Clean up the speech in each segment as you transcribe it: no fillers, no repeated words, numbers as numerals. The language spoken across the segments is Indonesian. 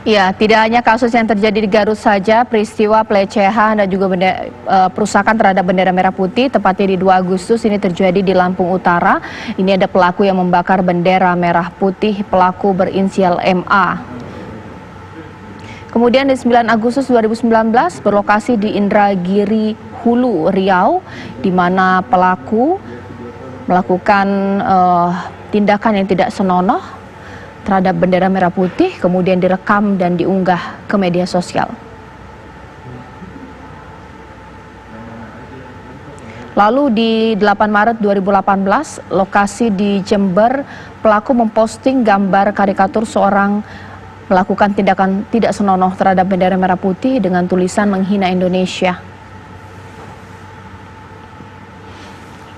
Ya, tidak hanya kasus yang terjadi di Garut saja, peristiwa pelecehan dan juga perusakan terhadap bendera merah putih, tepatnya di 2 Agustus ini terjadi di Lampung Utara. Ini ada pelaku yang membakar bendera merah putih, pelaku berinisial MA. Kemudian di 9 Agustus 2019 berlokasi di Indragiri Hulu, Riau, di mana pelaku melakukan tindakan yang tidak senonoh terhadap bendera merah putih, kemudian direkam dan diunggah ke media sosial. Lalu di 8 Maret 2018, lokasi di Jember, pelaku memposting gambar karikatur seorang melakukan tindakan tidak senonoh terhadap bendera merah putih dengan tulisan menghina Indonesia.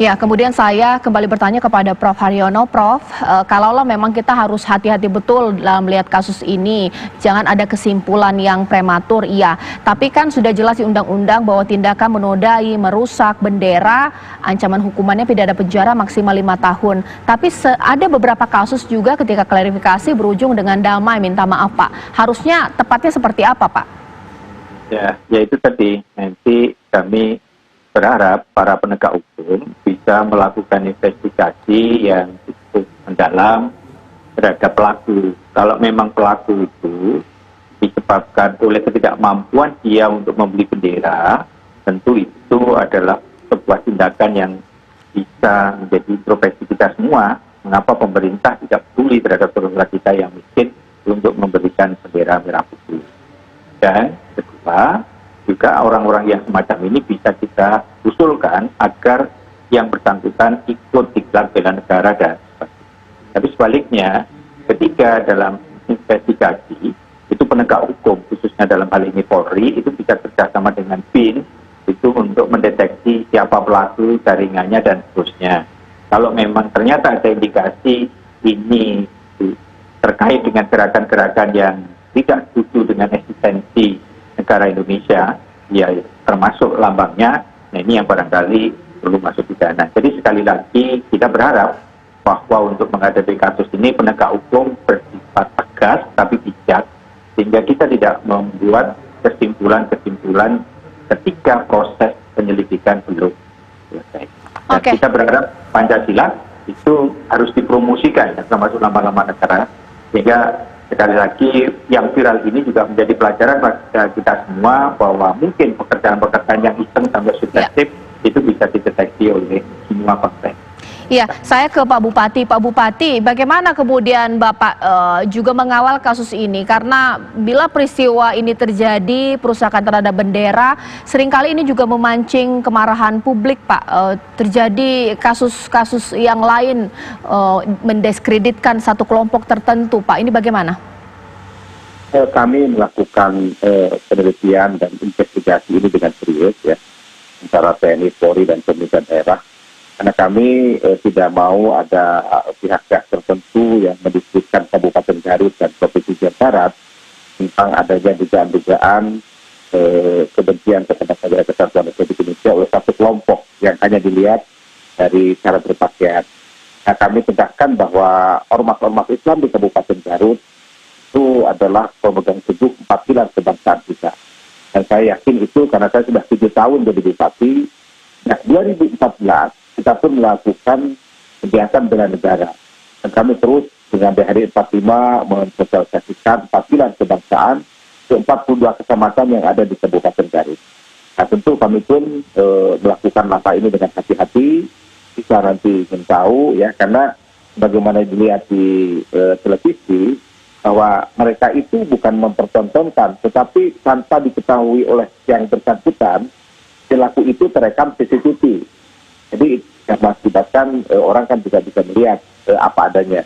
Ya, kemudian saya kembali bertanya kepada Prof. Haryono. Prof, kalaulah memang kita harus hati-hati betul dalam melihat kasus ini, jangan ada kesimpulan yang prematur, iya. Tapi kan sudah jelas di undang-undang bahwa tindakan menodai, merusak bendera, ancaman hukumannya pidana penjara maksimal 5 tahun. Tapi ada beberapa kasus juga ketika klarifikasi berujung dengan damai, minta maaf, Pak. Harusnya tepatnya seperti apa, Pak? Ya itu tadi, nanti kami berharap para penegak hukum bisa melakukan investigasi yang cukup mendalam terhadap pelaku. Kalau memang pelaku itu disebabkan oleh ketidakmampuan dia untuk membeli bendera, tentu itu adalah sebuah tindakan yang bisa menjadi introspeksi kita semua. Mengapa pemerintah tidak peduli terhadap saudara kita yang miskin untuk memberikan bendera merah putih. Dan kedua, juga orang-orang yang semacam ini bisa kita usulkan agar yang bersangkutan ikut diklat bela negara dan sebagainya. Tapi sebaliknya, ketika dalam investigasi, itu penegak hukum, khususnya dalam hal ini Polri, itu bisa kerjasama dengan BIN, itu untuk mendeteksi siapa pelaku, jaringannya, dan seterusnya. Kalau memang ternyata ada indikasi ini terkait dengan gerakan-gerakan yang tidak setuju dengan eksistensi negara Indonesia, ya termasuk lambangnya, nah ini yang barangkali perlu masuk pidana. Jadi sekali lagi kita berharap bahwa untuk menghadapi kasus ini penegak hukum bersifat tegas tapi bijak, sehingga kita tidak membuat kesimpulan-kesimpulan ketika proses penyelidikan belum selesai. Dan kita berharap Pancasila itu harus dipromosikan, ya, termasuk lambang-lambang negara, sehingga sekali lagi yang viral ini juga menjadi pelajaran bagi kita semua bahwa mungkin pekerjaan-pekerjaan yang iseng sampai subjektif itu bisa dideteksi oleh semua partai. Iya, saya ke Pak Bupati. Pak Bupati, bagaimana kemudian Bapak juga mengawal kasus ini? Karena bila peristiwa ini terjadi, perusakan terhadap bendera, seringkali ini juga memancing kemarahan publik, Pak. Terjadi kasus-kasus yang lain mendiskreditkan satu kelompok tertentu, Pak. Ini bagaimana? Kami melakukan penelitian dan investigasi ini dengan serius, ya, antara TNI, Polri, dan pemerintah daerah. Karena kami tidak mau ada pihak-pihak tertentu yang mendiskusikan Kabupaten Garut dan Provinsi Jawa Barat tentang adanya dugaan-dugaan kebencian terhadap Negara Kesatuan Republik Indonesia oleh satu kelompok yang hanya dilihat dari cara berpakaian. Nah, kami tegaskan bahwa ormas-ormas Islam di Kabupaten Garut itu adalah pemegang teguh 4 pilar kebangsaan kita. Dan saya yakin itu karena saya sudah 7 tahun jadi bupati. Nah, 2014 kita pun melakukan kegiatan bela negara. Dan kami terus dengan BHD 45 mensosialisasikan 4 pilar kebangsaan ke 42 kecamatan yang ada di Kabupaten Garut. Nah, tentu kami pun melakukan langkah ini dengan hati-hati. Bisa nanti ingin tahu, ya, karena bagaimana dilihat di televisi, bahwa mereka itu bukan mempertontonkan, tetapi tanpa diketahui oleh yang bersangkutan, perilaku itu terekam CCTV. Jadi yang mengakibatkan orang kan juga bisa melihat apa adanya.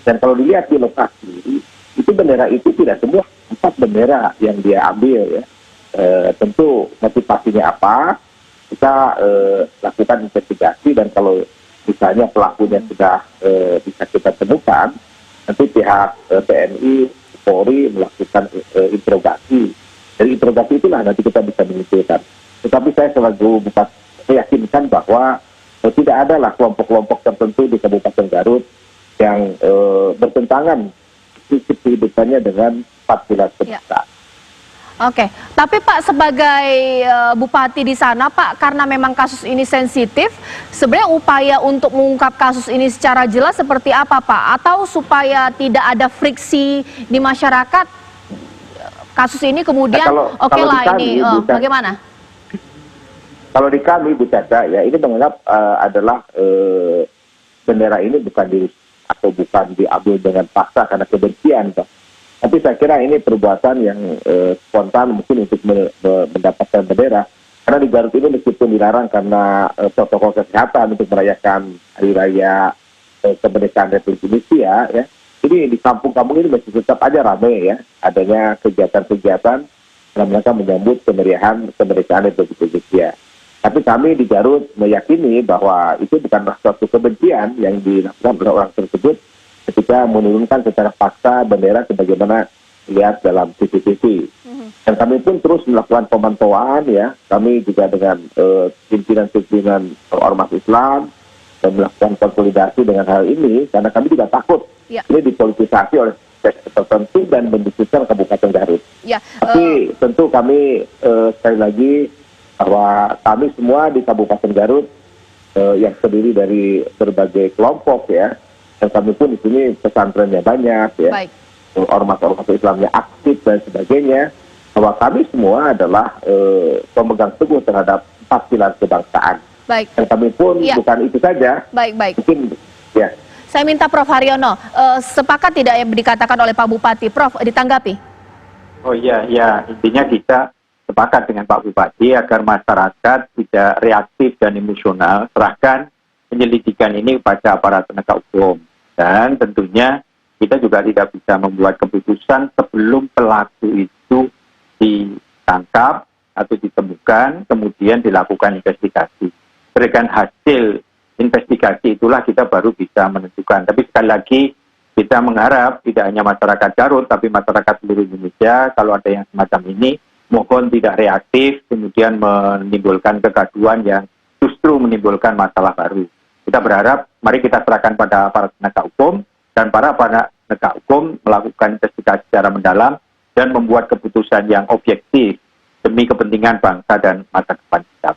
Dan kalau dilihat di lokasi, itu bendera itu tidak semua 4 bendera yang dia ambil, ya. Tentu motivasinya apa, kita lakukan investigasi, dan kalau misalnya pelakunya sudah bisa kita temukan, nanti pihak TNI, Polri melakukan interogasi. Dari interogasi itulah nanti kita bisa menyimpulkan. Tetapi saya selalu meyakinkan bahwa tidak adalah kelompok-kelompok tertentu di Kabupaten Garut yang bertentangan prinsip kehidupannya dengan 4 pilar kebangsaan. Oke, tapi Pak sebagai Bupati di sana Pak, karena memang kasus ini sensitif, sebenarnya upaya untuk mengungkap kasus ini secara jelas seperti apa Pak? Atau supaya tidak ada friksi di masyarakat, kasus ini kemudian bagaimana? Kalau di kami Bu Caca ya, ini menganggap adalah bendera ini bukan bukan diambil dengan paksa karena kebencian Pak. Tapi saya kira ini perbuatan yang spontan mungkin untuk mendapatkan bendera. Karena di Garut ini meskipun dilarang karena protokol kesehatan untuk merayakan Hari Raya Kemerdekaan Republik Indonesia, ya, ini di kampung-kampung ini masih tetap aja ramai ya, adanya kegiatan-kegiatan dalam rangka menyambut kemeriahan kemerdekaan Republik Indonesia. Tapi kami di Garut meyakini bahwa itu bukanlah suatu kebencian yang dilakukan oleh orang tersebut ketika menurunkan secara paksa bendera sebagaimana lihat dalam CCTV. Dan kami pun terus melakukan pemantauan ya, kami juga dengan pimpinan-pimpinan ormas Islam dan melakukan konsolidasi dengan hal ini karena kami juga takut ini dipolitisasi oleh tertentu dan mendiskusikan Kabupaten Garut. Tapi tentu kami sekali lagi bahwa kami semua di Kabupaten Garut yang terdiri dari berbagai kelompok ya, dan kami pun di sini pesantrennya banyak ya, ormas-ormas Islamnya aktif dan sebagainya, bahwa kami semua adalah pemegang teguh terhadap 4 pilar kebangsaan. Dan kami pun bukan itu saja. Mungkin ya. Saya minta Prof Haryono, sepakat tidak yang dikatakan oleh Pak Bupati? Prof, ditanggapi. Oh iya, ya intinya kita sepakat dengan Pak Bupati agar masyarakat tidak reaktif dan emosional, serahkan penyelidikan ini kepada aparat penegak hukum. Dan tentunya kita juga tidak bisa membuat keputusan sebelum pelaku itu ditangkap atau ditemukan, kemudian dilakukan investigasi. Berikan hasil investigasi itulah kita baru bisa menentukan. Tapi sekali lagi kita mengharap tidak hanya masyarakat Garut, tapi masyarakat seluruh Indonesia, kalau ada yang semacam ini, mohon tidak reaktif, kemudian menimbulkan kegaduhan yang justru menimbulkan masalah baru. Kita berharap, mari kita serahkan pada para penegak hukum, dan para penegak hukum melakukan investigasi secara mendalam dan membuat keputusan yang objektif demi kepentingan bangsa dan masa depan kita.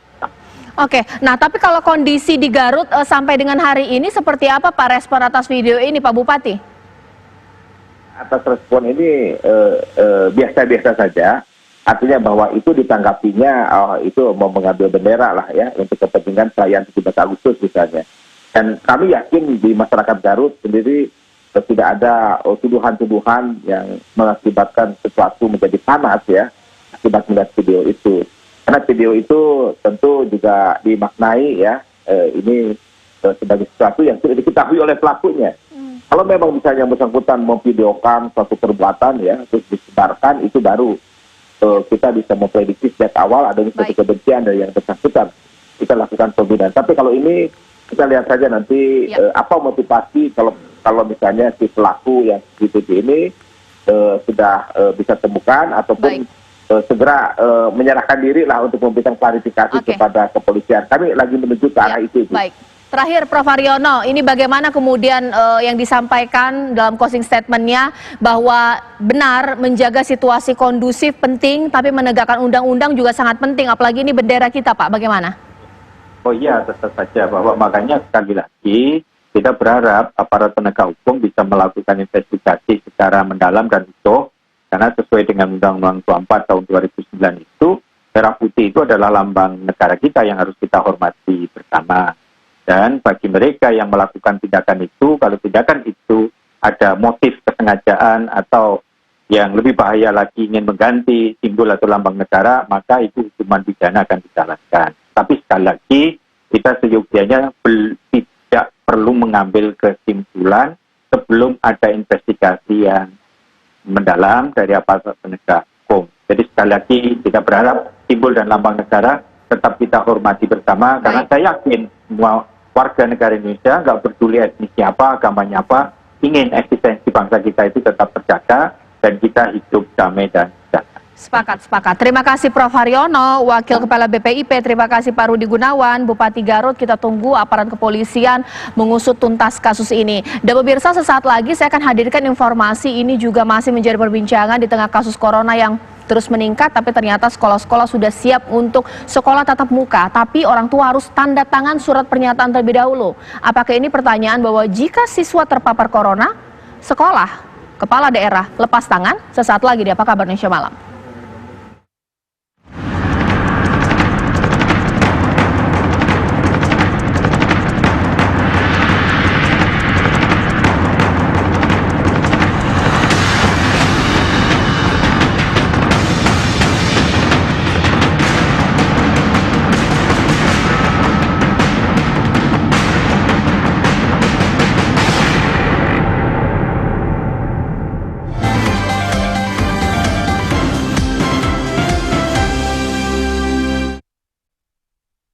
Oke, nah tapi kalau kondisi di Garut sampai dengan hari ini seperti apa Pak respon atas video ini Pak Bupati? Atas respon ini biasa-biasa saja, artinya bahwa itu ditanggapinya itu mau mengambil bendera lah ya untuk kepentingan perayaan 17 Agustus misalnya. Dan kami yakin di masyarakat Garut sendiri tidak ada tuduhan-tuduhan yang mengakibatkan sesuatu menjadi panas ya akibat melihat video itu. Karena video itu tentu juga dimaknai ya ini sebagai sesuatu yang sudah diketahui oleh pelakunya. Kalau memang misalnya bersangkutan memvideokan suatu perbuatan ya terus disebarkan, itu baru kita bisa memprediksi sejak awal adanya suatu kebencian dari yang bersangkutan. Kita lakukan pembinaan. Tapi kalau ini kita lihat saja nanti apa motivasi kalau misalnya si pelaku yang CCTV ini sudah bisa temukan ataupun segera menyerahkan diri lah untuk memberikan klarifikasi kepada kepolisian. Kami lagi menuju ke arah itu. Baik. Terakhir Prof Haryono, ini bagaimana kemudian yang disampaikan dalam closing statement-nya bahwa benar menjaga situasi kondusif penting, tapi menegakkan undang-undang juga sangat penting, apalagi ini bendera kita Pak, bagaimana? Oh iya, tetap saja bahwa makanya sekali lagi kita berharap aparat penegak hukum bisa melakukan investigasi secara mendalam dan utuh, karena sesuai dengan Undang-Undang 24 tahun 2009 itu, merah putih itu adalah lambang negara kita yang harus kita hormati bersama. Dan bagi mereka yang melakukan tindakan itu, kalau tindakan itu ada motif kesengajaan atau yang lebih bahaya lagi ingin mengganti simbol atau lambang negara, maka itu hukuman pidana akan dijalankan. Tapi sekali lagi, kita seyogianya tidak perlu mengambil kesimpulan sebelum ada investigasi yang mendalam dari aparat penegak hukum. Jadi sekali lagi, kita berharap simbol dan lambang negara tetap kita hormati bersama, karena saya yakin semua warga negara Indonesia, nggak peduli etnisnya apa, agamanya apa, ingin eksistensi bangsa kita itu tetap terjaga dan kita hidup damai dan sejahtera. Sepakat. Terima kasih Prof. Haryono, Wakil Kepala BPIP. Terima kasih Pak Rudi Gunawan, Bupati Garut. Kita tunggu aparat kepolisian mengusut tuntas kasus ini. Dan pemirsa, sesaat lagi saya akan hadirkan informasi ini juga masih menjadi perbincangan di tengah kasus corona yang terus meningkat, tapi ternyata sekolah-sekolah sudah siap untuk sekolah tatap muka, tapi orang tua harus tanda tangan surat pernyataan terlebih dahulu. Apakah ini pertanyaan bahwa jika siswa terpapar corona, sekolah, kepala daerah lepas tangan? Sesaat lagi di Apa Kabar Indonesia Malam.